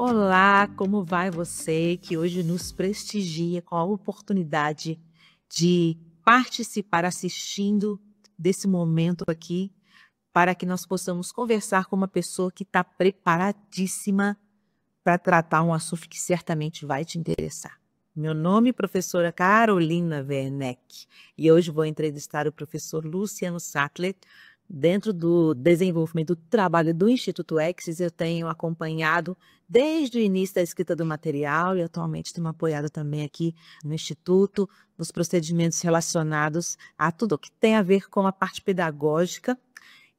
Olá, como vai você que hoje nos prestigia com a oportunidade de participar assistindo desse momento aqui, para que nós possamos conversar com uma pessoa que está preparadíssima para tratar um assunto que certamente vai te interessar. Meu nome é professora Carolina Werneck e hoje vou entrevistar o professor Luciano Sattler. Dentro do desenvolvimento do trabalho do Instituto Exis, eu tenho acompanhado desde o início da escrita do material e atualmente tenho apoiado também aqui no Instituto, nos procedimentos relacionados a tudo o que tem a ver com a parte pedagógica.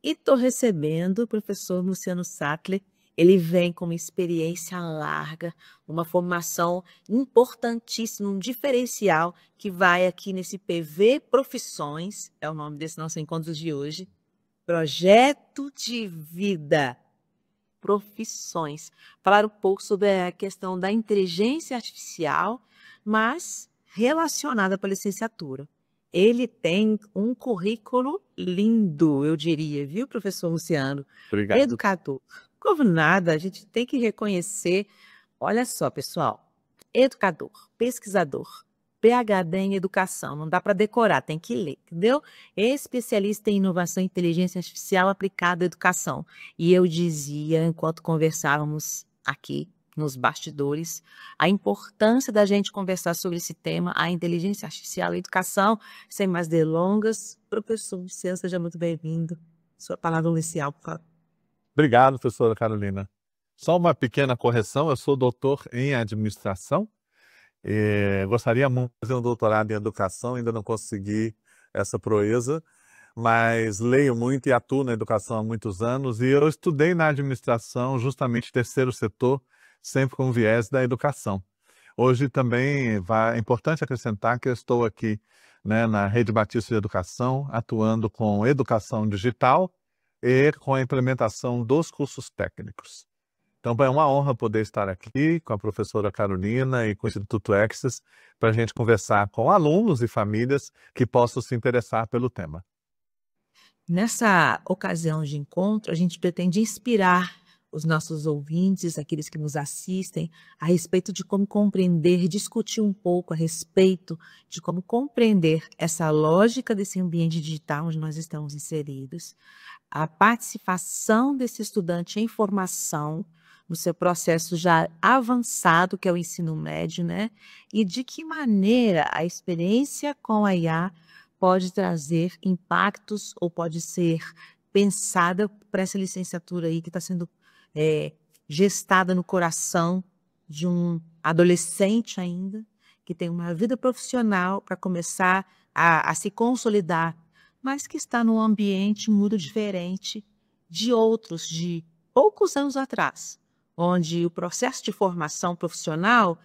E estou recebendo o professor Luciano Sattler. Ele vem com uma experiência larga, uma formação importantíssima, um diferencial que vai aqui nesse PV Profissões, é o nome desse nosso encontro de hoje, Projeto de Vida, Profissões. Falar um pouco sobre a questão da inteligência artificial, mas relacionada com a licenciatura. Ele tem um currículo lindo, eu diria, viu, professor Luciano? Obrigado. Educador. Como nada, a gente tem que reconhecer. Olha só, pessoal, educador, pesquisador, PhD em educação, não dá para decorar, tem que ler, entendeu? Especialista em inovação e inteligência artificial aplicada à educação. E eu dizia, enquanto conversávamos aqui nos bastidores, a importância da gente conversar sobre esse tema, a inteligência artificial e a educação. Sem mais delongas, professor Luciano, seja muito bem-vindo. Sua palavra inicial, por favor. Obrigado, professora Carolina. Só uma pequena correção, eu sou doutor em administração. Gostaria muito de fazer um doutorado em educação, ainda não consegui essa proeza, mas leio muito e atuo na educação há muitos anos, e eu estudei na administração justamente terceiro setor, sempre com viés da educação. Hoje também é importante acrescentar que eu estou aqui, né, na Rede Batista de Educação, atuando com educação digital e com a implementação dos cursos técnicos. Então, é uma honra poder estar aqui com a professora Carolina e com o Instituto Exis para a gente conversar com alunos e famílias que possam se interessar pelo tema. Nessa ocasião de encontro, a gente pretende inspirar os nossos ouvintes, aqueles que nos assistem, a respeito de como compreender, discutir um pouco a respeito de como compreender essa lógica desse ambiente digital onde nós estamos inseridos, a participação desse estudante em formação no seu processo já avançado, que é o ensino médio, né? E de que maneira a experiência com a IA pode trazer impactos ou pode ser pensada para essa licenciatura aí que está sendo gestada no coração de um adolescente ainda, que tem uma vida profissional para começar a se consolidar, mas que está num ambiente muito diferente de outros de poucos anos atrás, onde o processo de formação profissional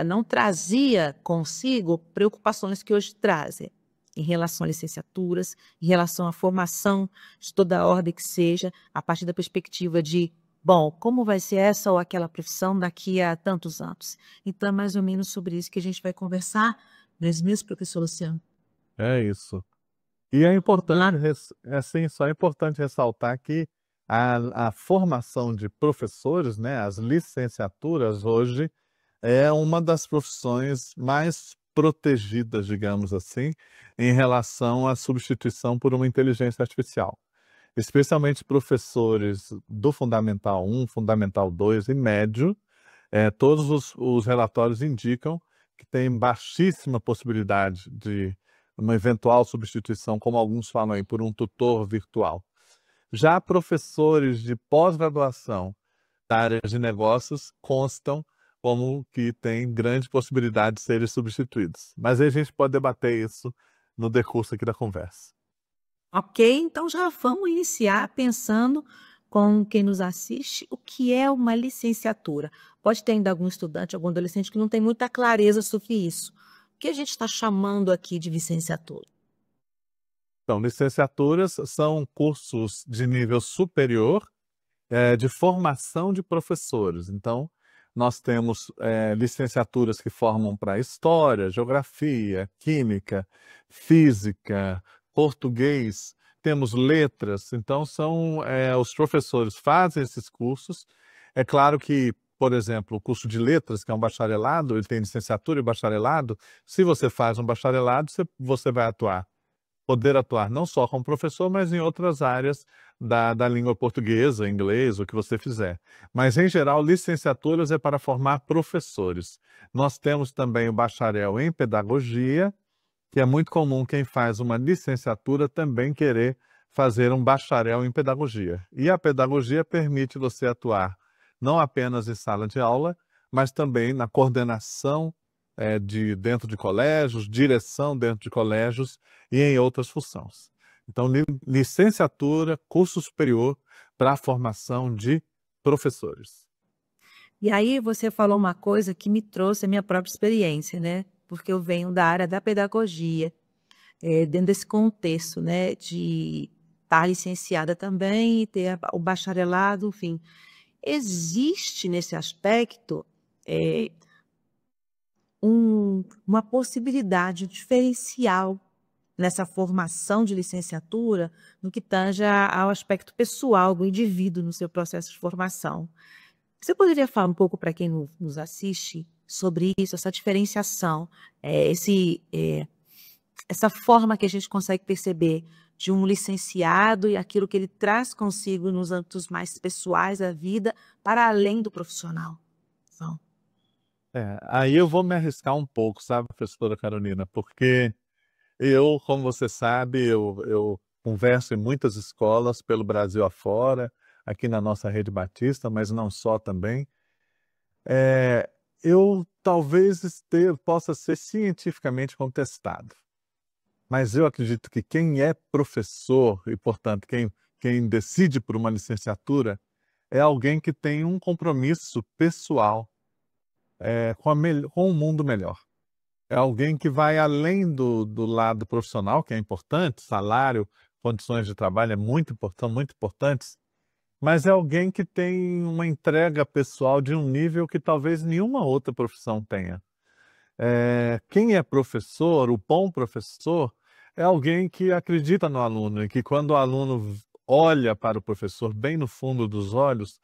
não trazia consigo preocupações que hoje trazem em relação a licenciaturas, em relação à formação de toda a ordem que seja, a partir da perspectiva de, bom, como vai ser essa ou aquela profissão daqui a tantos anos? Então, é mais ou menos sobre isso que a gente vai conversar, não é mesmo, professor Luciano? É isso. E é importante, Claro. só é importante ressaltar que a formação de professores, né, as licenciaturas hoje, é uma das profissões mais protegidas, digamos assim, em relação à substituição por uma inteligência artificial. Especialmente professores do Fundamental 1, Fundamental 2 e médio, todos os relatórios indicam que tem baixíssima possibilidade de uma eventual substituição, como alguns falam aí, por um tutor virtual. Já professores de pós-graduação da área de negócios constam como que tem grande possibilidade de serem substituídos. Mas aí a gente pode debater isso no decurso aqui da conversa. Ok, então já vamos iniciar pensando com quem nos assiste o que é uma licenciatura. Pode ter ainda algum estudante, algum adolescente que não tem muita clareza sobre isso. O que a gente está chamando aqui de licenciatura? Então, licenciaturas são cursos de nível superior, de formação de professores. Então, nós temos licenciaturas que formam para História, Geografia, Química, Física, Português, temos Letras. Então, os professores fazem esses cursos. É claro que por exemplo, o curso de letras, que é um bacharelado, ele tem licenciatura e bacharelado. Se você faz um bacharelado, você vai poder atuar não só como professor, mas em outras áreas da língua portuguesa, inglês, o que você fizer. Mas, em geral, licenciaturas é para formar professores. Nós temos também o bacharel em pedagogia, que é muito comum quem faz uma licenciatura também querer fazer um bacharel em pedagogia. E a pedagogia permite você atuar não apenas em sala de aula, mas também na coordenação dentro de colégios, direção dentro de colégios e em outras funções. Então, licenciatura, curso superior para a formação de professores. E aí você falou uma coisa que me trouxe a minha própria experiência, né? Porque eu venho da área da pedagogia, dentro desse contexto, né, de estar licenciada também, ter o bacharelado, enfim. Existe nesse aspecto uma possibilidade, um diferencial nessa formação de licenciatura no que tange ao aspecto pessoal do indivíduo no seu processo de formação. Você poderia falar um pouco para quem nos assiste sobre isso, essa diferenciação, essa forma que a gente consegue perceber de um licenciado e aquilo que ele traz consigo nos âmbitos mais pessoais da vida, para além do profissional? Então, Aí eu vou me arriscar um pouco, sabe, professora Carolina, porque eu, como você sabe, eu converso em muitas escolas pelo Brasil afora, aqui na nossa rede batista, mas não só também. Eu talvez possa ser cientificamente contestado, mas eu acredito que quem é professor e, portanto, quem decide por uma licenciatura é alguém que tem um compromisso pessoal com um mundo melhor. É alguém que vai além do lado profissional, que é importante, salário, condições de trabalho são muito importantes, mas é alguém que tem uma entrega pessoal de um nível que talvez nenhuma outra profissão tenha. Quem é professor, o bom professor, é alguém que acredita no aluno e que quando o aluno olha para o professor bem no fundo dos olhos,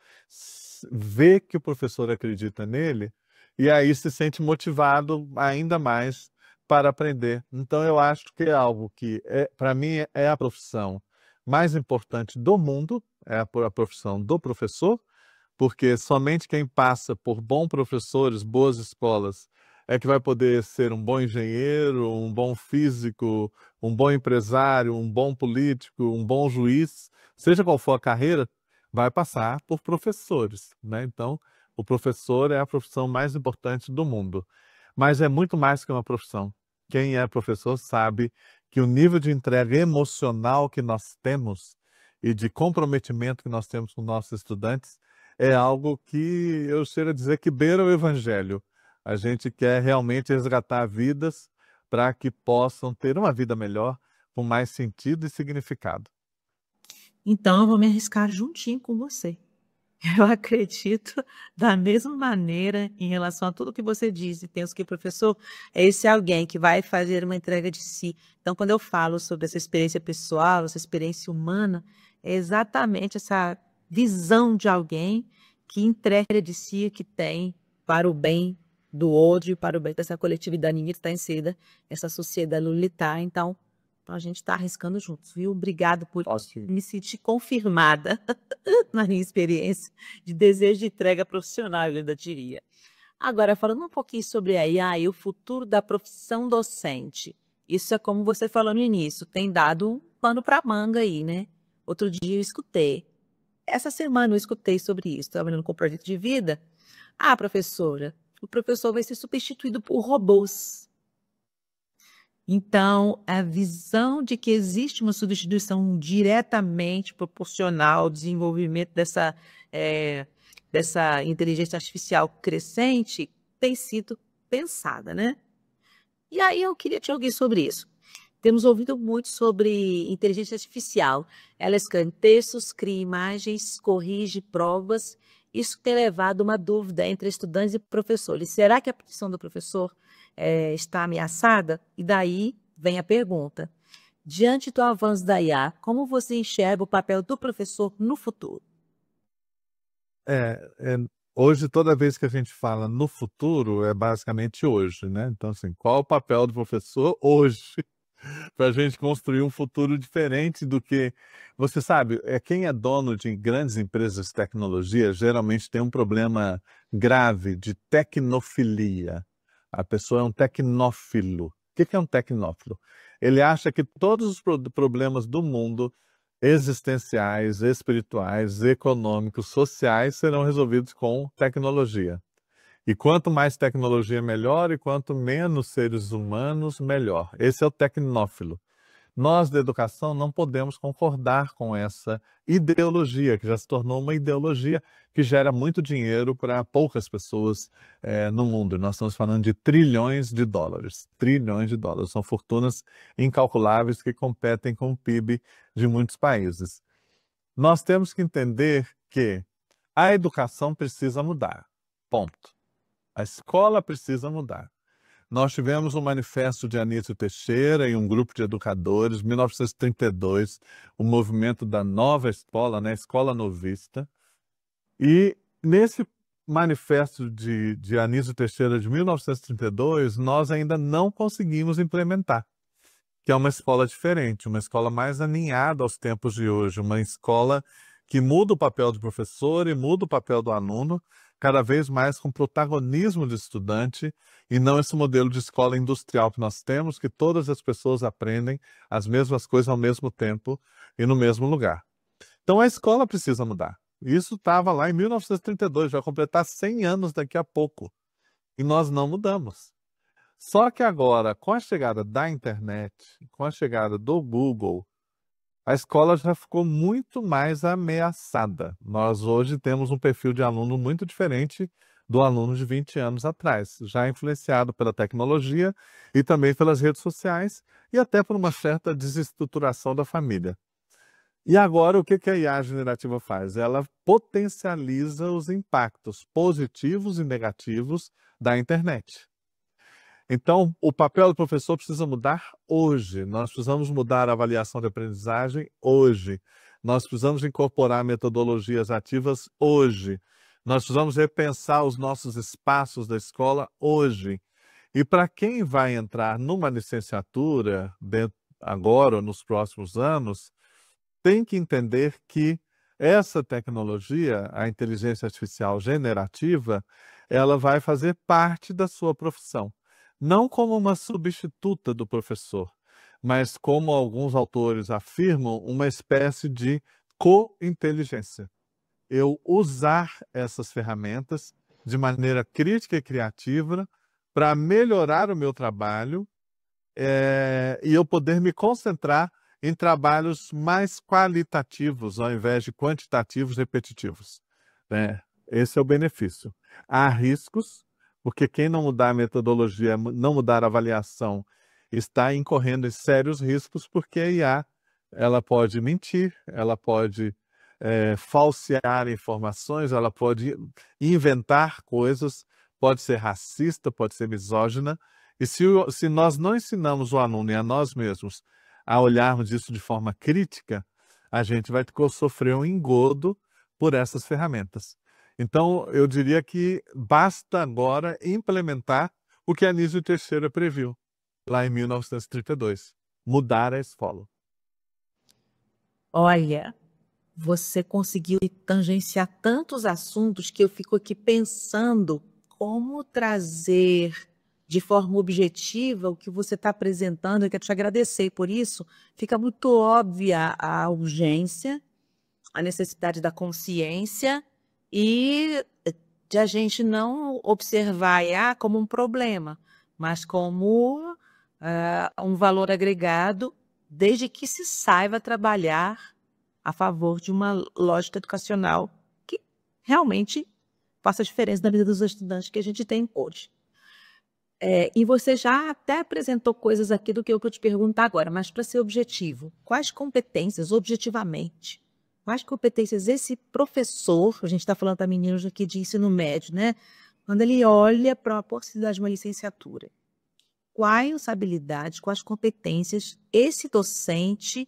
vê que o professor acredita nele e aí se sente motivado ainda mais para aprender. Então eu acho que é algo que, para mim, é a profissão mais importante do mundo, é a profissão do professor, porque somente quem passa por bons professores, boas escolas, é que vai poder ser um bom engenheiro, um bom físico, um bom empresário, um bom político, um bom juiz, seja qual for a carreira, vai passar por professores, né? Então, o professor é a profissão mais importante do mundo. Mas é muito mais que uma profissão. Quem é professor sabe que o nível de entrega emocional que nós temos e de comprometimento que nós temos com nossos estudantes é algo que eu chego a dizer que beira o evangelho. A gente quer realmente resgatar vidas para que possam ter uma vida melhor, com mais sentido e significado. então eu vou me arriscar juntinho com você. Eu acredito da mesma maneira em relação a tudo que você disse. Penso que o professor é esse alguém que vai fazer uma entrega de si. Então, quando eu falo sobre essa experiência pessoal, essa experiência humana, é exatamente essa visão de alguém que entrega de si, que tem para o bem do outro e para o bem dessa coletividade que está inserida, essa sociedade militar. Então, a gente está arriscando juntos, viu? Obrigado por Ótimo. me sentir confirmada na minha experiência de desejo de entrega profissional, eu ainda diria. Agora, falando um pouquinho sobre a IA e o futuro da profissão docente. Isso é como você falou no início, tem dado um pano para manga aí, né? Outro dia eu escutei. Essa semana eu escutei sobre isso, trabalhando com projeto de vida. Ah, professora, o professor vai ser substituído por robôs. Então, a visão de que existe uma substituição diretamente proporcional ao desenvolvimento dessa inteligência artificial crescente tem sido pensada, né? E aí eu queria te ouvir sobre isso. Temos ouvido muito sobre inteligência artificial. Ela escaneia textos, cria imagens, corrige provas. Isso tem levado uma dúvida entre estudantes e professores. Será que a profissão do professor está ameaçada? E daí vem a pergunta. Diante do avanço da IA, como você enxerga o papel do professor no futuro? É, Hoje, toda vez que a gente fala no futuro, é basicamente hoje, né? Então, assim, qual é o papel do professor hoje para a gente construir um futuro diferente do que... Você sabe, quem é dono de grandes empresas de tecnologia geralmente tem um problema grave de tecnofilia. A pessoa é um tecnófilo. O que é um tecnófilo? Ele acha que todos os problemas do mundo, existenciais, espirituais, econômicos, sociais, serão resolvidos com tecnologia. E quanto mais tecnologia, melhor, e quanto menos seres humanos, melhor. Esse é o tecnófilo. Nós, da educação, não podemos concordar com essa ideologia, que já se tornou uma ideologia que gera muito dinheiro para poucas pessoas no mundo. Nós estamos falando de trilhões de dólares. Trilhões de dólares. São fortunas incalculáveis que competem com o PIB de muitos países. Nós temos que entender que a educação precisa mudar. Ponto. A escola precisa mudar. Nós tivemos um manifesto de Anísio Teixeira e um grupo de educadores, em 1932, o movimento da nova escola, né, Escola Novista. E nesse manifesto de Anísio Teixeira de 1932, nós ainda não conseguimos implementar, que é uma escola diferente, uma escola mais alinhada aos tempos de hoje, uma escola que muda o papel do professor e muda o papel do aluno, cada vez mais com protagonismo do estudante, e não esse modelo de escola industrial que nós temos, que todas as pessoas aprendem as mesmas coisas ao mesmo tempo e no mesmo lugar. Então a escola precisa mudar. Isso estava lá em 1932, vai completar 100 anos daqui a pouco, e nós não mudamos. Só que agora, com a chegada da internet, com a chegada do Google, a escola já ficou muito mais ameaçada. Nós hoje temos um perfil de aluno muito diferente do aluno de 20 anos atrás, já influenciado pela tecnologia e também pelas redes sociais e até por uma certa desestruturação da família. E agora, o que a IA generativa faz? Ela potencializa os impactos positivos e negativos da internet. Então, o papel do professor precisa mudar hoje. Nós precisamos mudar a avaliação de aprendizagem hoje. Nós precisamos incorporar metodologias ativas hoje. Nós precisamos repensar os nossos espaços da escola hoje. E para quem vai entrar numa licenciatura, agora ou nos próximos anos, tem que entender que essa tecnologia, a inteligência artificial generativa, ela vai fazer parte da sua profissão. Não como uma substituta do professor, mas como alguns autores afirmam, uma espécie de co-inteligência. Eu usar essas ferramentas de maneira crítica e criativa para melhorar o meu trabalho e eu poder me concentrar em trabalhos mais qualitativos ao invés de quantitativos repetitivos, né? Esse é o benefício. Há riscos, porque quem não mudar a metodologia, não mudar a avaliação, está incorrendo em sérios riscos, porque a IA ela pode mentir, ela pode falsear informações, ela pode inventar coisas, pode ser racista, pode ser misógina, e se nós não ensinamos o aluno e a nós mesmos a olharmos isso de forma crítica, a gente vai sofrer um engodo por essas ferramentas. Então, eu diria que basta agora implementar o que Anísio Teixeira previu, lá em 1932, mudar a escola. Olha, você conseguiu tangenciar tantos assuntos que eu fico aqui pensando como trazer de forma objetiva o que você está apresentando. Eu quero te agradecer por isso. Fica muito óbvia a urgência, a necessidade da consciência e de a gente não observar a IA como um problema, mas como um valor agregado, desde que se saiba trabalhar a favor de uma lógica educacional que realmente faça diferença na vida dos estudantes que a gente tem hoje. E você já até apresentou coisas aqui do que eu te perguntar agora, mas para ser objetivo, quais competências, objetivamente, quais competências esse professor, a gente está falando para meninos aqui de ensino médio, né? Quando ele olha para a possibilidade de uma licenciatura, quais habilidades, quais competências esse docente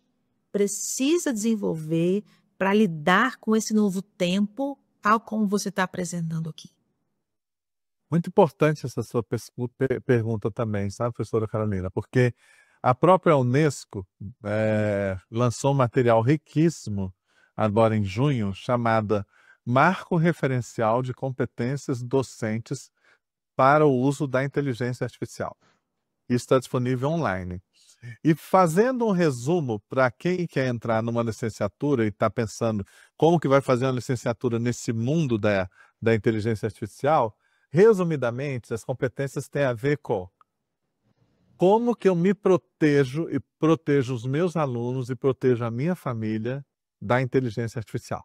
precisa desenvolver para lidar com esse novo tempo tal como você está apresentando aqui? Muito importante essa sua pergunta também, sabe, professora Carolina? Porque a própria Unesco lançou um material riquíssimo, agora em junho, chamada Marco Referencial de Competências Docentes para o Uso da Inteligência Artificial. Isso está disponível online. E fazendo um resumo para quem quer entrar numa licenciatura e está pensando como que vai fazer uma licenciatura nesse mundo da inteligência artificial, resumidamente, as competências têm a ver com como que eu me protejo e protejo os meus alunos e protejo a minha família da inteligência artificial.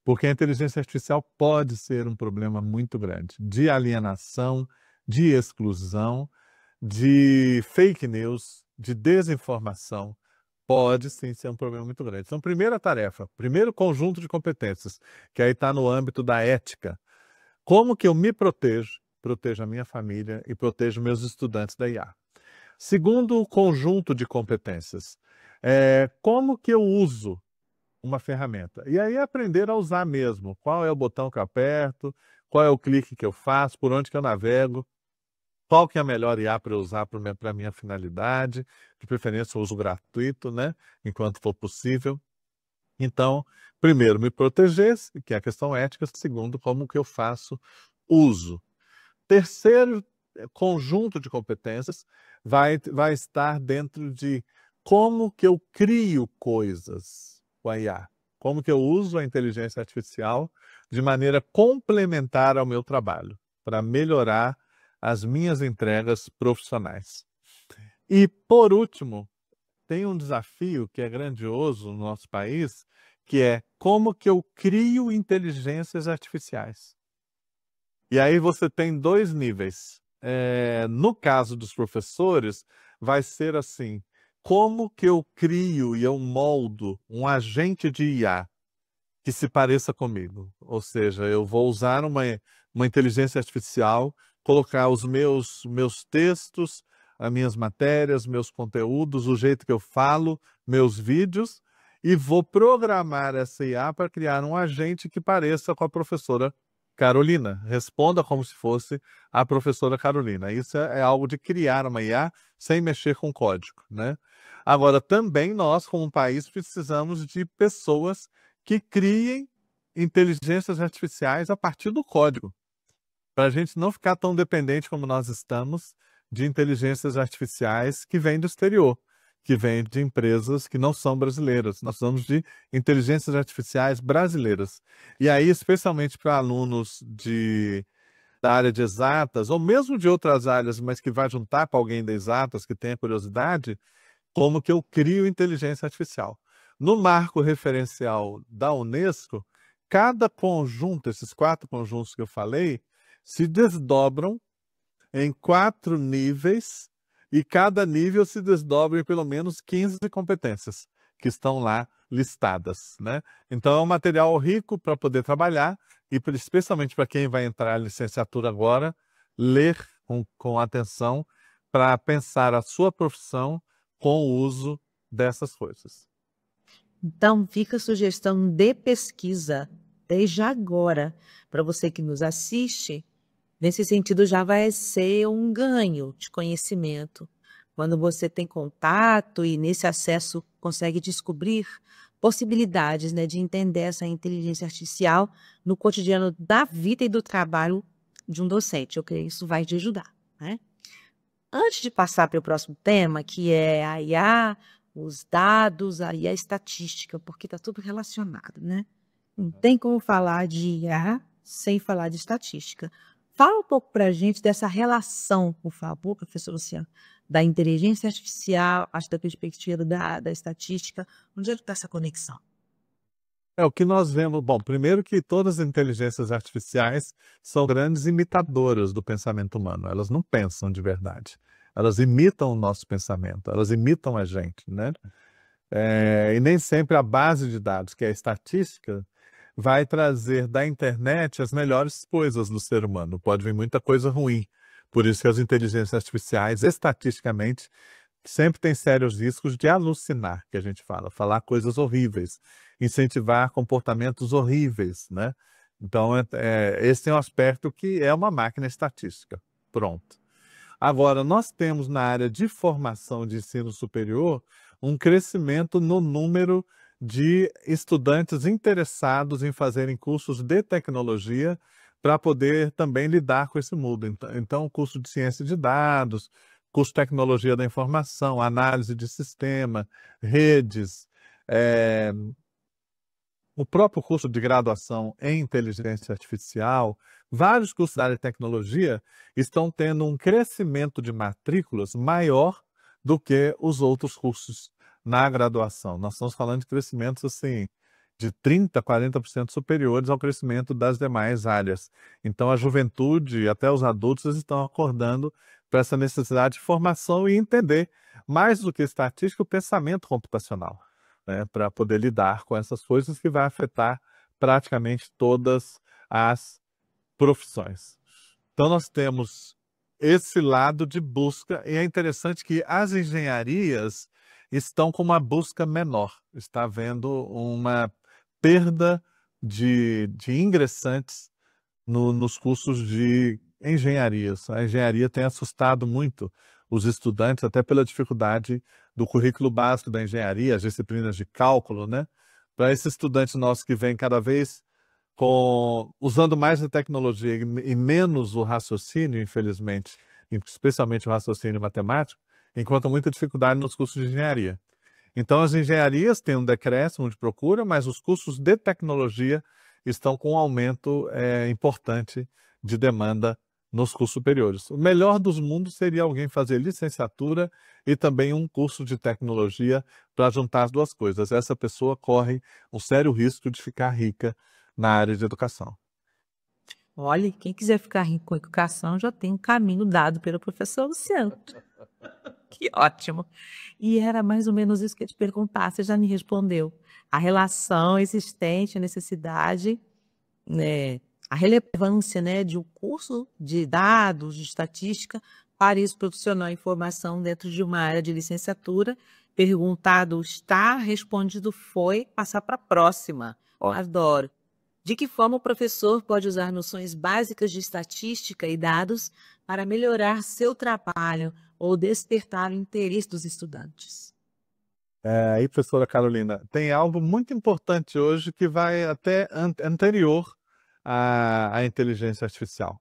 Porque a inteligência artificial pode ser um problema muito grande de alienação, de exclusão, de fake news, de desinformação. Pode sim ser um problema muito grande. Então, primeira tarefa, primeiro conjunto de competências, que aí está no âmbito da ética. Como que eu me protejo, protejo a minha família e protejo meus estudantes da IA. Segundo conjunto de competências, como que eu uso uma ferramenta? E aí aprender a usar mesmo. Qual é o botão que eu aperto, qual é o clique que eu faço, por onde que eu navego, qual que é a melhor IA para eu usar para a minha finalidade, de preferência o uso gratuito, né, enquanto for possível. Então, primeiro, me proteger, que é a questão ética. Segundo, como que eu faço uso. Terceiro conjunto de competências vai estar dentro de como que eu crio coisas com a IA. Como que eu uso a inteligência artificial de maneira complementar ao meu trabalho, para melhorar as minhas entregas profissionais. E, por último, tem um desafio que é grandioso no nosso país, que é como que eu crio inteligências artificiais. E aí você tem dois níveis. No caso dos professores, vai ser assim, como que eu crio e eu moldo um agente de IA que se pareça comigo? Ou seja, eu vou usar uma inteligência artificial, colocar os meus textos, as minhas matérias, meus conteúdos, o jeito que eu falo, meus vídeos, e vou programar essa IA para criar um agente que pareça com a professora Carolina. Responda como se fosse a professora Carolina. Isso é algo de criar uma IA sem mexer com código, né? Agora, também nós, como país, precisamos de pessoas que criem inteligências artificiais a partir do código, para a gente não ficar tão dependente como nós estamos de inteligências artificiais que vêm do exterior, que vêm de empresas que não são brasileiras. Nós precisamos de inteligências artificiais brasileiras. E aí, especialmente para alunos da área de exatas, ou mesmo de outras áreas, mas que vai juntar com alguém das exatas, que tenha curiosidade, como que eu crio inteligência artificial. No marco referencial da Unesco, cada conjunto, esses 4 conjuntos que eu falei, se desdobram em 4 níveis, e cada nível se desdobra em pelo menos 15 competências que estão lá listadas, né? Então é um material rico para poder trabalhar e especialmente para quem vai entrar na licenciatura agora, ler com atenção para pensar a sua profissão com o uso dessas coisas. Então, fica a sugestão de pesquisa desde agora, para você que nos assiste. Nesse sentido, já vai ser um ganho de conhecimento. Quando você tem contato e nesse acesso consegue descobrir possibilidades, né, de entender essa inteligência artificial no cotidiano da vida e do trabalho de um docente. Eu creio que isso vai te ajudar, né? Antes de passar para o próximo tema, que é a IA, os dados, a IA estatística, porque está tudo relacionado, né? Não tem como falar de IA sem falar de estatística. Fala um pouco para a gente dessa relação, por favor, professor Luciano, da inteligência artificial, acho da perspectiva da estatística. Onde é que está essa conexão? O que nós vemos, bom, primeiro que todas as inteligências artificiais são grandes imitadoras do pensamento humano. Elas não pensam de verdade. Elas imitam o nosso pensamento, elas imitam a gente, né? E nem sempre a base de dados, que é a estatística, vai trazer da internet as melhores coisas do ser humano. Pode vir muita coisa ruim. Por isso que as inteligências artificiais, estatisticamente, sempre têm sérios riscos de alucinar, que a gente fala, falar coisas horríveis, incentivar comportamentos horríveis, né? Então, esse é um aspecto que é uma máquina estatística. Pronto. Agora, nós temos na área de formação de ensino superior um crescimento no número de estudantes interessados em fazerem cursos de tecnologia para poder também lidar com esse mundo. Então, curso de ciência de dados, curso de tecnologia da informação, análise de sistema, redes, eh, o próprio curso de graduação em inteligência artificial, vários cursos da área de tecnologia estão tendo um crescimento de matrículas maior do que os outros cursos na graduação. Nós estamos falando de crescimentos assim de 30, 40% superiores ao crescimento das demais áreas. Então a juventude e até os adultos estão acordando para essa necessidade de formação e entender mais do que estatística o pensamento computacional, né, para poder lidar com essas coisas que vai afetar praticamente todas as profissões. Então nós temos esse lado de busca, e é interessante que as engenharias estão com uma busca menor. Está havendo uma perda de ingressantes nos cursos de engenharias. A engenharia tem assustado muito os estudantes, até pela dificuldade do currículo básico da engenharia, as disciplinas de cálculo, né? Para esses estudantes nossos que vêm cada vez usando mais a tecnologia e menos o raciocínio, infelizmente, especialmente o raciocínio matemático, encontram muita dificuldade nos cursos de engenharia. Então, as engenharias têm um decréscimo de procura, mas os cursos de tecnologia estão com um aumento importante de demanda nos cursos superiores. O melhor dos mundos seria alguém fazer licenciatura e também um curso de tecnologia para juntar as duas coisas. Essa pessoa corre um sério risco de ficar rica na área de educação. Olha, quem quiser ficar rico com educação já tem um caminho dado pelo professor Luciano. Que ótimo. E era mais ou menos isso que eu ia te perguntar, você já me respondeu. A relação existente, a necessidade, né, a relevância, né, de um curso de dados, de estatística, para isso profissional em formação dentro de uma área de licenciatura. Perguntado está, respondido foi, passar para a próxima. Adoro. De que forma o professor pode usar noções básicas de estatística e dados para melhorar seu trabalho ou despertar o interesse dos estudantes? Aí, professora Carolina, tem algo muito importante hoje que vai até anterior à inteligência artificial.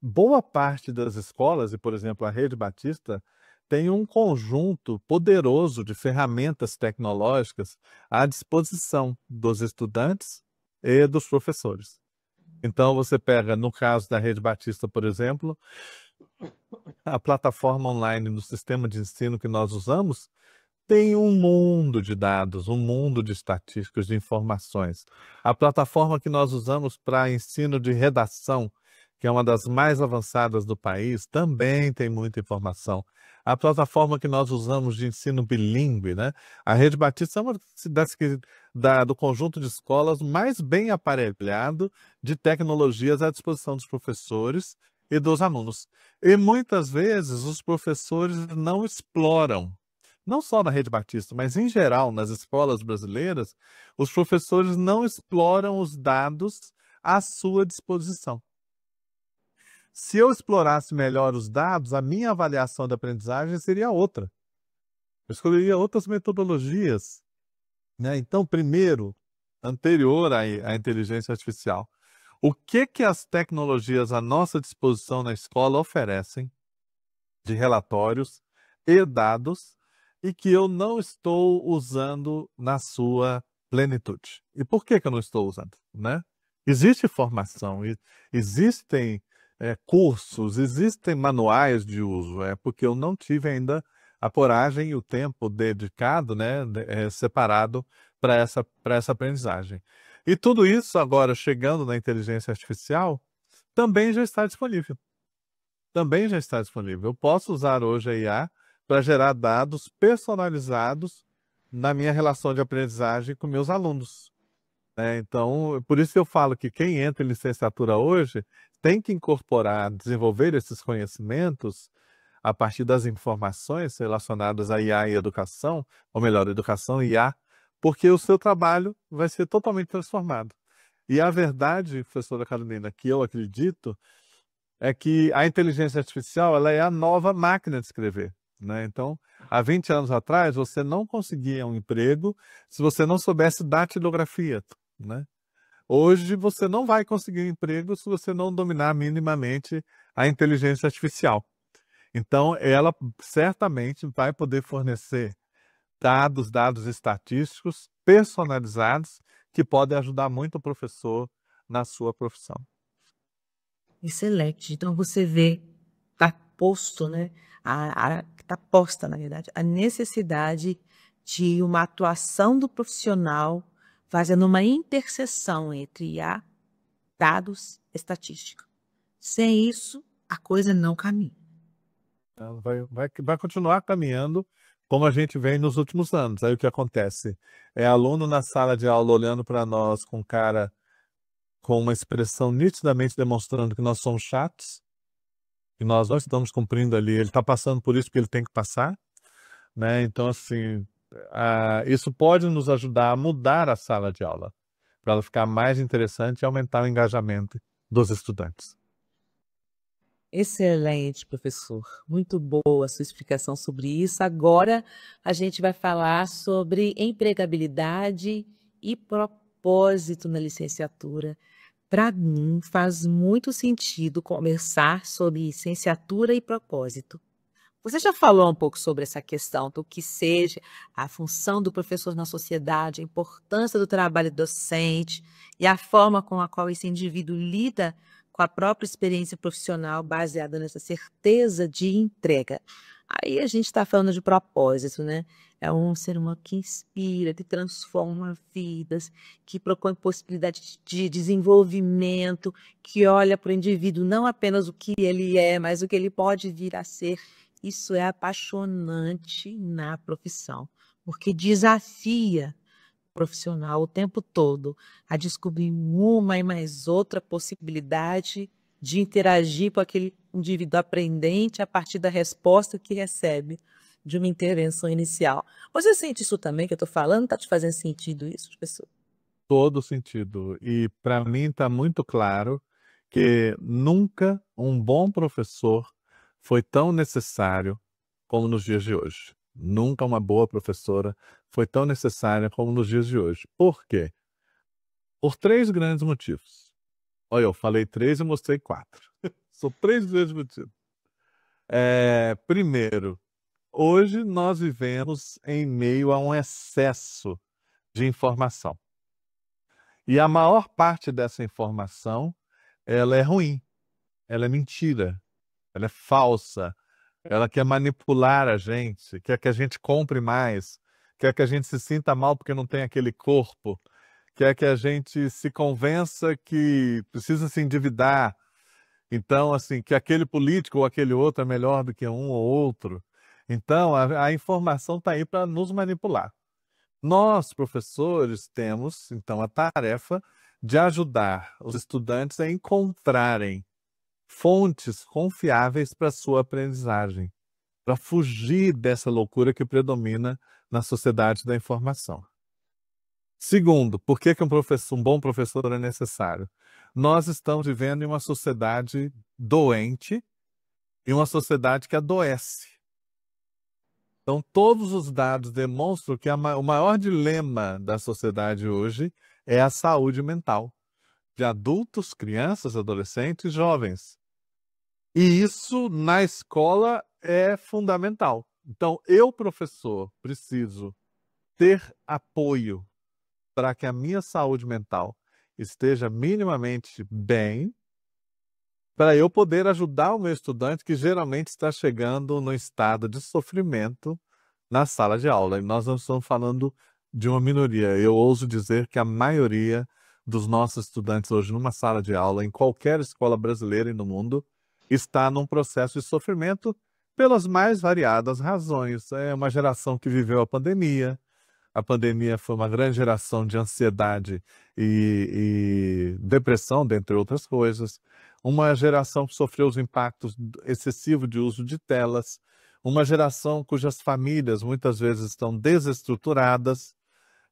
Boa parte das escolas, e por exemplo a Rede Batista, tem um conjunto poderoso de ferramentas tecnológicas à disposição dos estudantes e dos professores. Então você pega, no caso da Rede Batista, por exemplo, a plataforma online do sistema de ensino que nós usamos tem um mundo de dados, um mundo de estatísticas, de informações. A plataforma que nós usamos para ensino de redação, que é uma das mais avançadas do país, também tem muita informação. A plataforma que nós usamos de ensino bilíngue, né? A Rede Batista é uma do conjunto de escolas mais bem aparelhado de tecnologias à disposição dos professores e dos alunos. E muitas vezes os professores não exploram, não só na Rede Batista, mas em geral nas escolas brasileiras, os professores não exploram os dados à sua disposição. Se eu explorasse melhor os dados, a minha avaliação da aprendizagem seria outra. Eu escolheria outras metodologias, né? Então, primeiro, anterior à inteligência artificial, o que as tecnologias à nossa disposição na escola oferecem de relatórios e dados e que eu não estou usando na sua plenitude. E por que eu não estou usando, né? Existe formação, existem cursos, existem manuais de uso, porque eu não tive ainda a coragem e o tempo dedicado, né, separado para essa aprendizagem. E tudo isso agora, chegando na inteligência artificial, também já está disponível. Também já está disponível. Eu posso usar hoje a IA para gerar dados personalizados na minha relação de aprendizagem com meus alunos, né? Então, por isso eu falo que quem entra em licenciatura hoje tem que incorporar, desenvolver esses conhecimentos a partir das informações relacionadas a IA e educação, ou melhor, educação e IA, porque o seu trabalho vai ser totalmente transformado. E a verdade, professora Carolina, que eu acredito, é que a inteligência artificial ela é a nova máquina de escrever, né? Então, há 20 anos atrás, você não conseguia um emprego se você não soubesse datilografia, né? Hoje, você não vai conseguir um emprego se você não dominar minimamente a inteligência artificial. Então, ela certamente vai poder fornecer dados estatísticos personalizados que podem ajudar muito o professor na sua profissão. Excelente. Então você vê, está posto, né, está posta, na verdade, a necessidade de uma atuação do profissional fazendo uma interseção entre IA, dados, estatística. Sem isso, a coisa não caminha. Ela vai continuar caminhando como a gente vem nos últimos anos. Aí o que acontece? É aluno na sala de aula olhando para nós com cara, com uma expressão nitidamente demonstrando que nós somos chatos, que nós não estamos cumprindo ali, ele está passando por isso porque ele tem que passar, né? Então, assim, isso pode nos ajudar a mudar a sala de aula, para ela ficar mais interessante e aumentar o engajamento dos estudantes. Excelente, professor. Muito boa a sua explicação sobre isso. Agora a gente vai falar sobre empregabilidade e propósito na licenciatura. Para mim, faz muito sentido conversar sobre licenciatura e propósito. Você já falou um pouco sobre essa questão do que seja a função do professor na sociedade, a importância do trabalho docente e a forma com a qual esse indivíduo lida com a própria experiência profissional baseada nessa certeza de entrega. Aí a gente está falando de propósito, né? É um ser humano que inspira, que transforma vidas, que propõe possibilidade de desenvolvimento, que olha para o indivíduo não apenas o que ele é, mas o que ele pode vir a ser. Isso é apaixonante na profissão, porque desafia o profissional o tempo todo a descobrir uma e mais outra possibilidade de interagir com aquele indivíduo aprendente a partir da resposta que recebe de uma intervenção inicial. Você sente isso também que eu estou falando? Está te fazendo sentido isso, professor? Todo sentido. E para mim está muito claro que nunca um bom professor foi tão necessário como nos dias de hoje. Nunca uma boa professora foi tão necessária como nos dias de hoje. Por quê? Por 3 grandes motivos. Olha, eu falei 3 e mostrei 4. São 3 grandes motivos. Primeiro, hoje nós vivemos em meio a um excesso de informação. E a maior parte dessa informação, ela é ruim, ela é mentira, ela é falsa, ela quer manipular a gente, quer que a gente compre mais, quer que a gente se sinta mal porque não tem aquele corpo, quer que a gente se convença que precisa se endividar. Então, assim, que aquele político ou aquele outro é melhor do que um ou outro. Então, a informação está aí para nos manipular. Nós, professores, temos, então, a tarefa de ajudar os estudantes a encontrarem fontes confiáveis para a sua aprendizagem, para fugir dessa loucura que predomina na sociedade da informação. Segundo, por que um bom professor é necessário? Nós estamos vivendo em uma sociedade doente, em uma sociedade que adoece. Então, todos os dados demonstram que o maior dilema da sociedade hoje é a saúde mental de adultos, crianças, adolescentes e jovens. E isso na escola é fundamental. Então, eu, professor, preciso ter apoio para que a minha saúde mental esteja minimamente bem, para eu poder ajudar o meu estudante que geralmente está chegando no estado de sofrimento na sala de aula. E nós não estamos falando de uma minoria. Eu ouso dizer que a maioria dos nossos estudantes hoje numa sala de aula, em qualquer escola brasileira e no mundo, está num processo de sofrimento pelas mais variadas razões. É uma geração que viveu a pandemia. A pandemia foi uma grande geração de ansiedade e depressão, dentre outras coisas. Uma geração que sofreu os impactos excessivos de uso de telas. Uma geração cujas famílias muitas vezes estão desestruturadas.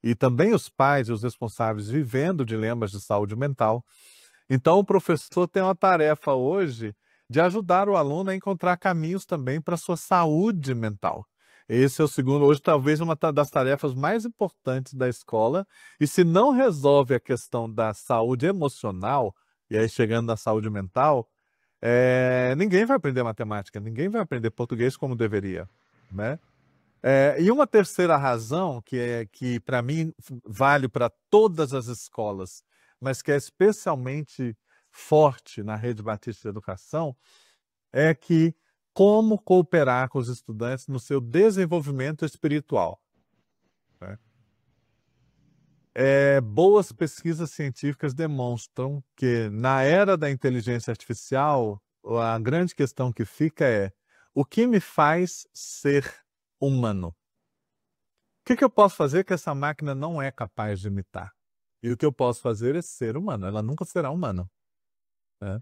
e também os pais e os responsáveis vivendo dilemas de saúde mental. Então, o professor tem uma tarefa hoje de ajudar o aluno a encontrar caminhos também para a sua saúde mental. Esse é o segundo, hoje, talvez uma das tarefas mais importantes da escola. E se não resolve a questão da saúde emocional, e aí chegando na saúde mental, ninguém vai aprender matemática, ninguém vai aprender português como deveria, né? E uma terceira razão, que para mim vale para todas as escolas, mas que é especialmente forte na Rede Batista de Educação, é que como cooperar com os estudantes no seu desenvolvimento espiritual, né? Boas pesquisas científicas demonstram que na era da inteligência artificial, a grande questão que fica é: o que me faz ser humano? O que eu posso fazer que essa máquina não é capaz de imitar? E o que eu posso fazer é ser humano, ela nunca será humana, né?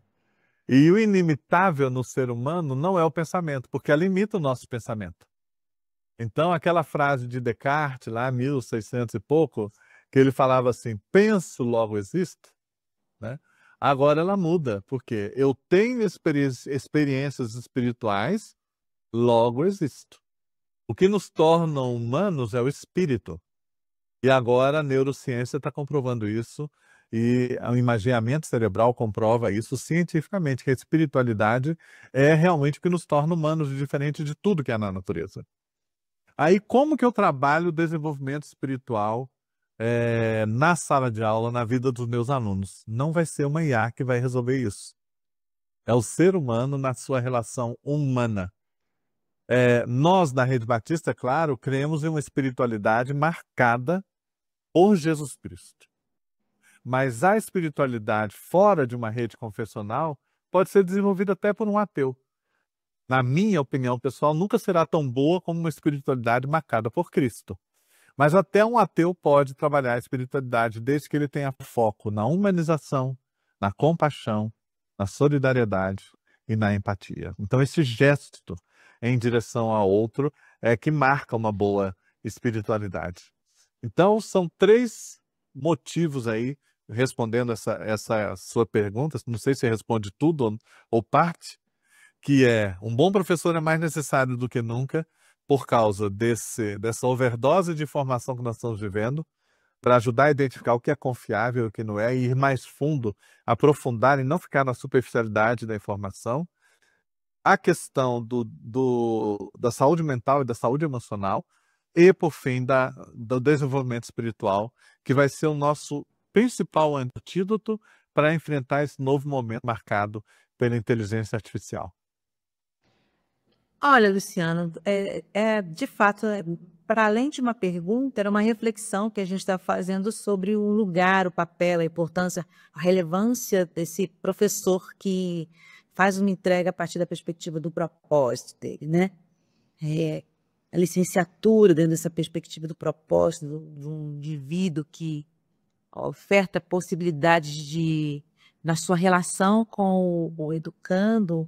E o inimitável no ser humano não é o pensamento, porque ela imita o nosso pensamento. Então, aquela frase de Descartes, lá 1600 e pouco, que ele falava assim: penso, logo existo, né? Agora ela muda, porque eu tenho experiências espirituais, logo existo. O que nos torna humanos é o espírito. E agora a neurociência está comprovando isso, e o imaginamento cerebral comprova isso cientificamente, que a espiritualidade é realmente o que nos torna humanos, diferente de tudo que há na natureza. Aí, como que eu trabalho o desenvolvimento espiritual na sala de aula, na vida dos meus alunos? Não vai ser uma IA que vai resolver isso. É o ser humano na sua relação humana. Nós, na Rede Batista, é claro, cremos em uma espiritualidade marcada por Jesus Cristo. Mas a espiritualidade fora de uma rede confessional pode ser desenvolvida até por um ateu. Na minha opinião pessoal, nunca será tão boa como uma espiritualidade marcada por Cristo. Mas até um ateu pode trabalhar a espiritualidade desde que ele tenha foco na humanização, na compaixão, na solidariedade e na empatia. Então, esse gesto em direção ao outro é que marca uma boa espiritualidade. Então, são 3 motivos aí, respondendo essa sua pergunta, não sei se responde tudo ou parte, que um bom professor é mais necessário do que nunca, por causa dessa overdose de informação que nós estamos vivendo, para ajudar a identificar o que é confiável e o que não é, e ir mais fundo, aprofundar e não ficar na superficialidade da informação. A questão da saúde mental e da saúde emocional, e, por fim, do desenvolvimento espiritual, que vai ser o nosso principal antídoto para enfrentar esse novo momento marcado pela inteligência artificial. Olha, Luciano, de fato, para além de uma pergunta, era uma reflexão que a gente está fazendo sobre o lugar, o papel, a importância, a relevância desse professor que faz uma entrega a partir da perspectiva do propósito dele, né? A licenciatura dentro dessa perspectiva do propósito de um indivíduo que oferta possibilidades de, na sua relação com o educando,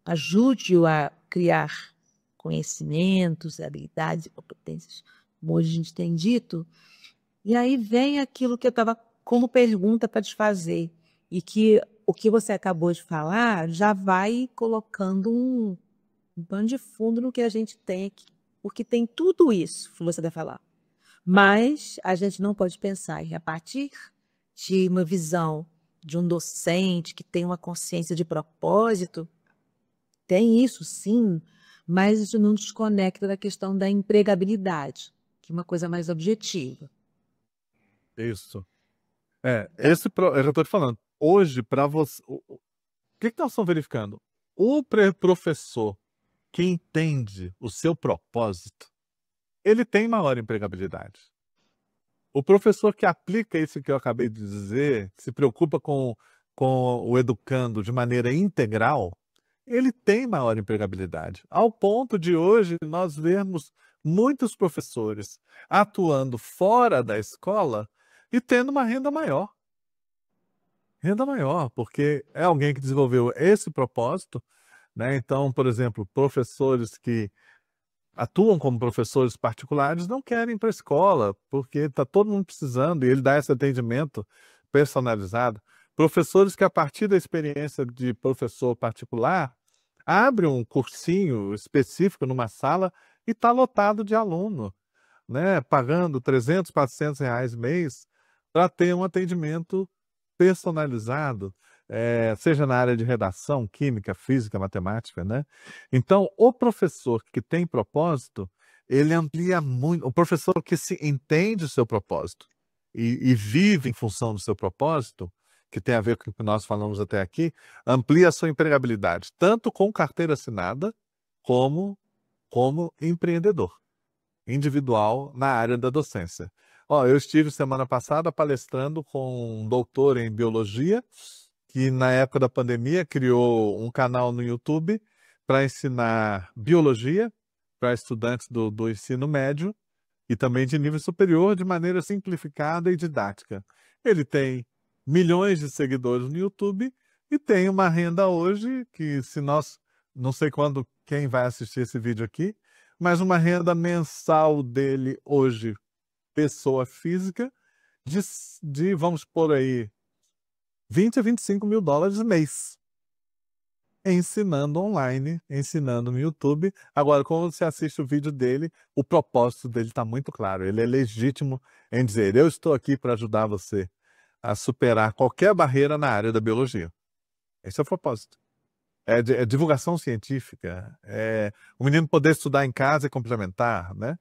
ajude-o a criar conhecimentos, habilidades e competências, como hoje a gente tem dito. E aí vem aquilo que eu estava como pergunta para te fazer, e que o que você acabou de falar já vai colocando um pano de fundo no que a gente tem aqui, porque tem tudo isso que você vai falar. Mas a gente não pode pensar em, a partir de uma visão de um docente que tem uma consciência de propósito. Tem isso, sim, mas isso não desconecta da questão da empregabilidade, que é uma coisa mais objetiva. Isso. É que eu estou te falando. Hoje, para você, o que nós estamos verificando? O professor que entende o seu propósito, ele tem maior empregabilidade. O professor que aplica isso que eu acabei de dizer, se preocupa com o educando de maneira integral, ele tem maior empregabilidade. Ao ponto de hoje nós vermos muitos professores atuando fora da escola e tendo uma renda maior. Renda maior, porque é alguém que desenvolveu esse propósito, né? Então, por exemplo, professores que atuam como professores particulares não querem ir para a escola, porque está todo mundo precisando e ele dá esse atendimento personalizado. Professores que, a partir da experiência de professor particular, abrem um cursinho específico numa sala e está lotado de aluno, né? Pagando 300, 400 reais mês para ter um atendimento personalizado, seja na área de redação, química, física, matemática, né? Então, o professor que tem propósito, ele amplia muito. O professor que se entende o seu propósito e vive em função do seu propósito, que tem a ver com o que nós falamos até aqui, amplia a sua empregabilidade, tanto com carteira assinada, como empreendedor individual na área da docência. Ó, eu estive semana passada palestrando com um doutor em biologia, que na época da pandemia criou um canal no YouTube para ensinar biologia para estudantes do ensino médio e também de nível superior de maneira simplificada e didática. Ele tem milhões de seguidores no YouTube e tem uma renda hoje que, se nós, não sei quando quem vai assistir esse vídeo aqui, mas uma renda mensal dele hoje, pessoa física, vamos por aí, 20 a 25 mil dólares mês. Ensinando online, ensinando no YouTube. Agora, quando você assiste o vídeo dele, o propósito dele está muito claro. Ele é legítimo em dizer: eu estou aqui para ajudar você a superar qualquer barreira na área da biologia. Esse é o propósito. É divulgação científica, é o menino poder estudar em casa e complementar, né?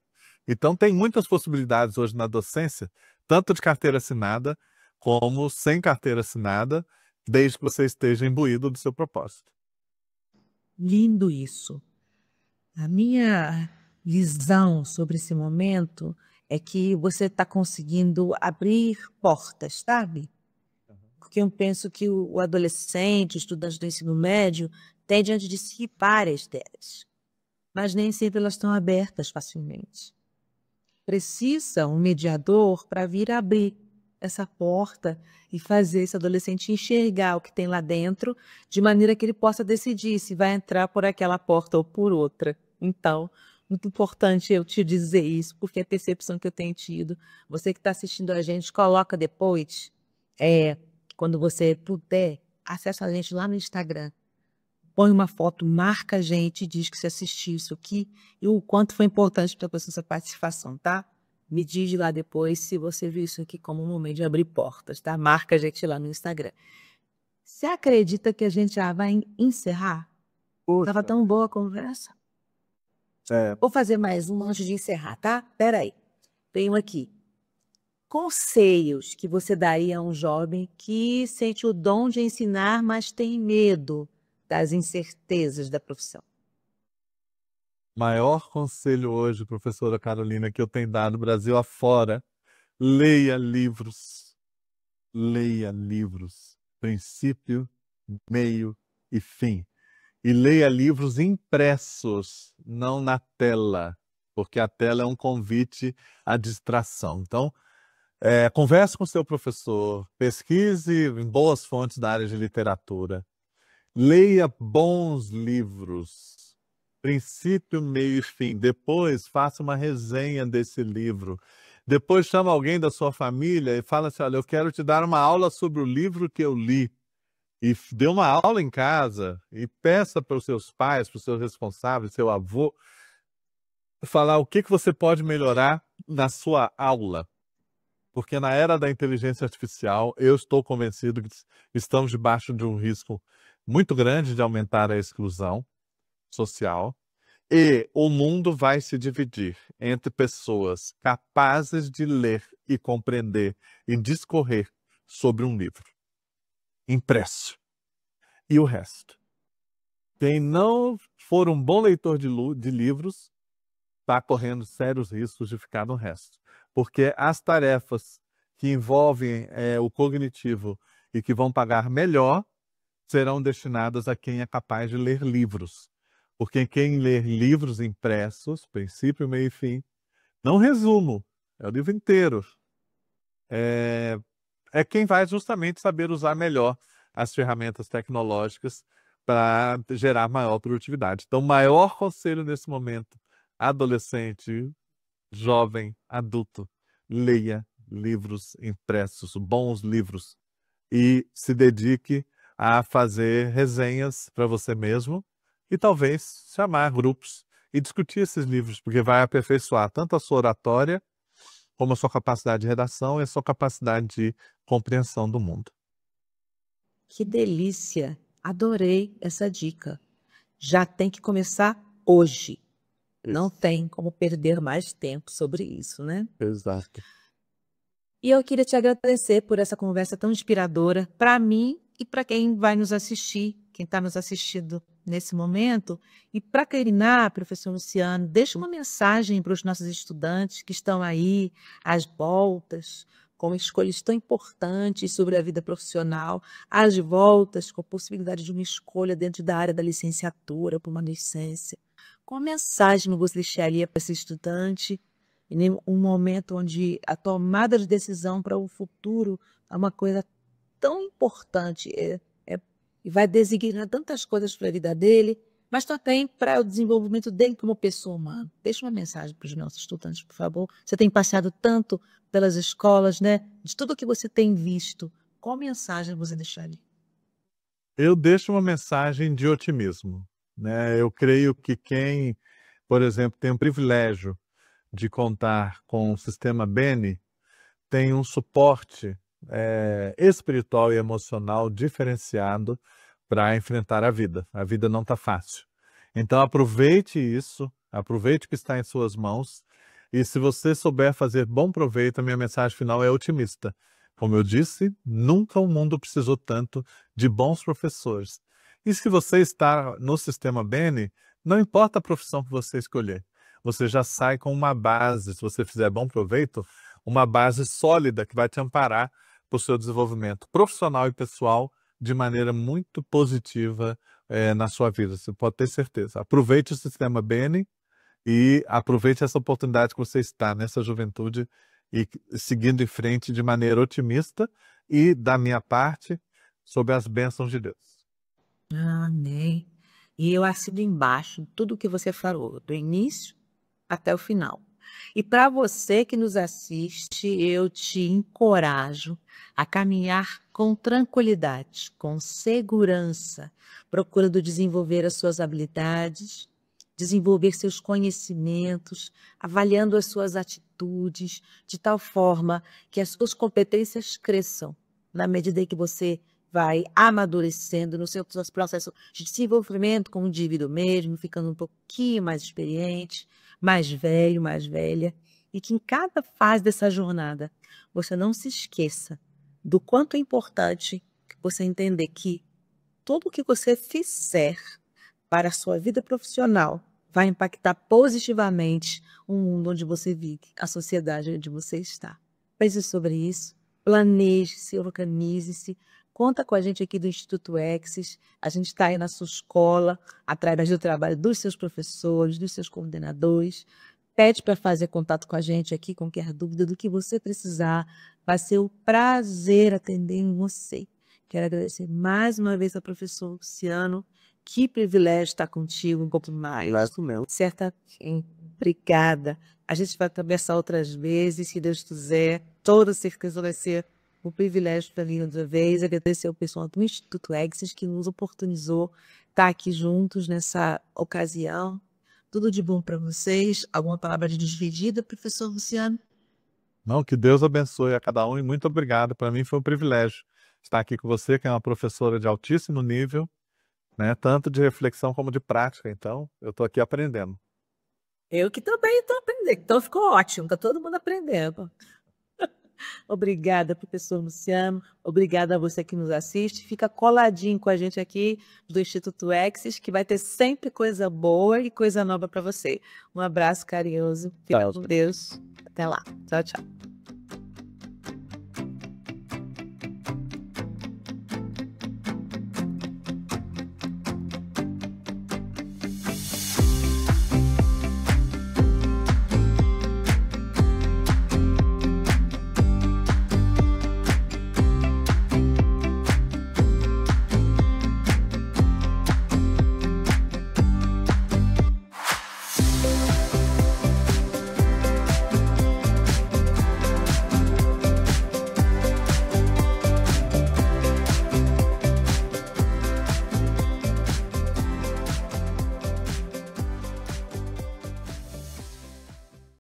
Então, tem muitas possibilidades hoje na docência, tanto de carteira assinada, como sem carteira assinada, desde que você esteja imbuído do seu propósito. Lindo isso. A minha visão sobre esse momento é que você está conseguindo abrir portas, sabe? Porque eu penso que o adolescente, o estudante do ensino médio, tem diante de si várias ideias, mas nem sempre elas estão abertas facilmente. Precisa um mediador para vir abrir essa porta e fazer esse adolescente enxergar o que tem lá dentro, de maneira que ele possa decidir se vai entrar por aquela porta ou por outra. Então, muito importante eu te dizer isso, porque é a percepção que eu tenho tido. Você que está assistindo a gente, coloca depois, quando você puder, acessa a gente lá no Instagram. Põe uma foto, marca a gente, diz que você assistiu isso aqui e o quanto foi importante para você essa participação, tá? Me diz lá depois se você viu isso aqui como um momento de abrir portas, tá? Marca a gente lá no Instagram. Você acredita que a gente já vai encerrar? Tava tão boa a conversa. Vou fazer mais um antes de encerrar, tá? Peraí. Tenho aqui. Conselhos que você daria a um jovem que sente o dom de ensinar, mas tem medo das incertezas da profissão? Maior conselho hoje, professora Carolina, que eu tenho dado Brasil afora: leia livros. Leia livros. Princípio, meio e fim. E leia livros impressos, não na tela, porque a tela é um convite à distração. Então, converse com seu professor, pesquise em boas fontes da área de literatura, leia bons livros, princípio, meio e fim. Depois, faça uma resenha desse livro. Depois, chama alguém da sua família e fala assim: olha, eu quero te dar uma aula sobre o livro que eu li. E dê uma aula em casa e peça para os seus pais, para os seus responsáveis, seu avô, falar o que você pode melhorar na sua aula. Porque na era da inteligência artificial, eu estou convencido que estamos debaixo de um risco muito grande de aumentar a exclusão social, e o mundo vai se dividir entre pessoas capazes de ler e compreender e discorrer sobre um livro impresso, e o resto. Quem não for um bom leitor de livros está correndo sérios riscos de ficar no resto. Porque as tarefas que envolvem o cognitivo e que vão pagar melhor serão destinadas a quem é capaz de ler livros. Porque quem lê livros impressos, princípio, meio e fim, não resumo, é o livro inteiro, é quem vai justamente saber usar melhor as ferramentas tecnológicas para gerar maior produtividade. Então, o maior conselho nesse momento adolescente, jovem, adulto, leia livros impressos, bons livros, e se dedique a fazer resenhas para você mesmo e talvez chamar grupos e discutir esses livros, porque vai aperfeiçoar tanto a sua oratória, como a sua capacidade de redação e a sua capacidade de compreensão do mundo. Que delícia! Adorei essa dica. Já tem que começar hoje. Não tem como perder mais tempo sobre isso, né? Exato. E eu queria te agradecer por essa conversa tão inspiradora para mim e para quem vai nos assistir, quem está nos assistindo nesse momento. E para terminar, professor Luciano, deixa uma mensagem para os nossos estudantes que estão aí às voltas, com escolhas tão importantes sobre a vida profissional, às voltas com a possibilidade de uma escolha dentro da área da licenciatura, para uma licença. Qual mensagem você deixaria para esse estudante em um momento onde a tomada de decisão para o futuro é uma coisa tão importante e vai designar tantas coisas para a vida dele, mas também para o desenvolvimento dele como pessoa humana? Deixa uma mensagem para os nossos estudantes, por favor. Você tem passeado tanto pelas escolas, né? De tudo que você tem visto, qual mensagem você deixaria? Eu deixo uma mensagem de otimismo, né? Eu creio que quem, por exemplo, tem o privilégio de contar com o sistema Bene, tem um suporte espiritual e emocional diferenciado para enfrentar a vida. A vida não está fácil. Então aproveite isso, aproveite o que está em suas mãos, e se você souber fazer bom proveito, a minha mensagem final é otimista. Como eu disse, nunca o mundo precisou tanto de bons professores. E se você está no sistema Bene, não importa a profissão que você escolher, você já sai com uma base, se você fizer bom proveito, uma base sólida que vai te amparar para o seu desenvolvimento profissional e pessoal de maneira muito positiva na sua vida. Você pode ter certeza. Aproveite o sistema Bene e aproveite essa oportunidade que você está nessa juventude e seguindo em frente de maneira otimista e, da minha parte, sob as bênçãos de Deus. Amém. E eu assino embaixo tudo o que você falou, do início até o final. E para você que nos assiste, eu te encorajo a caminhar com tranquilidade, com segurança, procurando desenvolver as suas habilidades, desenvolver seus conhecimentos, avaliando as suas atitudes, de tal forma que as suas competências cresçam na medida em que você vai amadurecendo no seu processo de desenvolvimento como indivíduo mesmo, ficando um pouquinho mais experiente, mais velho, mais velha, e que em cada fase dessa jornada você não se esqueça do quanto é importante você entender que tudo o que você fizer para a sua vida profissional vai impactar positivamente o mundo onde você vive, a sociedade onde você está. Pense sobre isso, planeje-se, organize-se, conta com a gente aqui do Instituto Exis, a gente está aí na sua escola, através do trabalho dos seus professores, dos seus coordenadores. Pede para fazer contato com a gente aqui, qualquer dúvida do que você precisar. Vai ser um prazer atender em você. Quero agradecer mais uma vez ao professor Luciano. Que privilégio estar contigo um pouco mais. Certa. Obrigada. A gente vai conversar outras vezes, se Deus quiser. Toda certeza vai ser um privilégio para mim outra vez. Agradecer ao pessoal do Instituto Exis que nos oportunizou estar aqui juntos nessa ocasião. Tudo de bom para vocês. Alguma palavra de despedida, professor Luciano? Não, que Deus abençoe a cada um e muito obrigado. Para mim foi um privilégio estar aqui com você, que é uma professora de altíssimo nível, né? Tanto de reflexão como de prática. Então, eu estou aqui aprendendo. Eu que também estou aprendendo. Então ficou ótimo, está todo mundo aprendendo. Obrigada, professor Luciano. Obrigada a você que nos assiste. Fica coladinho com a gente aqui do Instituto Exis, que vai ter sempre coisa boa e coisa nova para você. Um abraço carinhoso. Fica com Deus. Até lá. Tchau, tchau.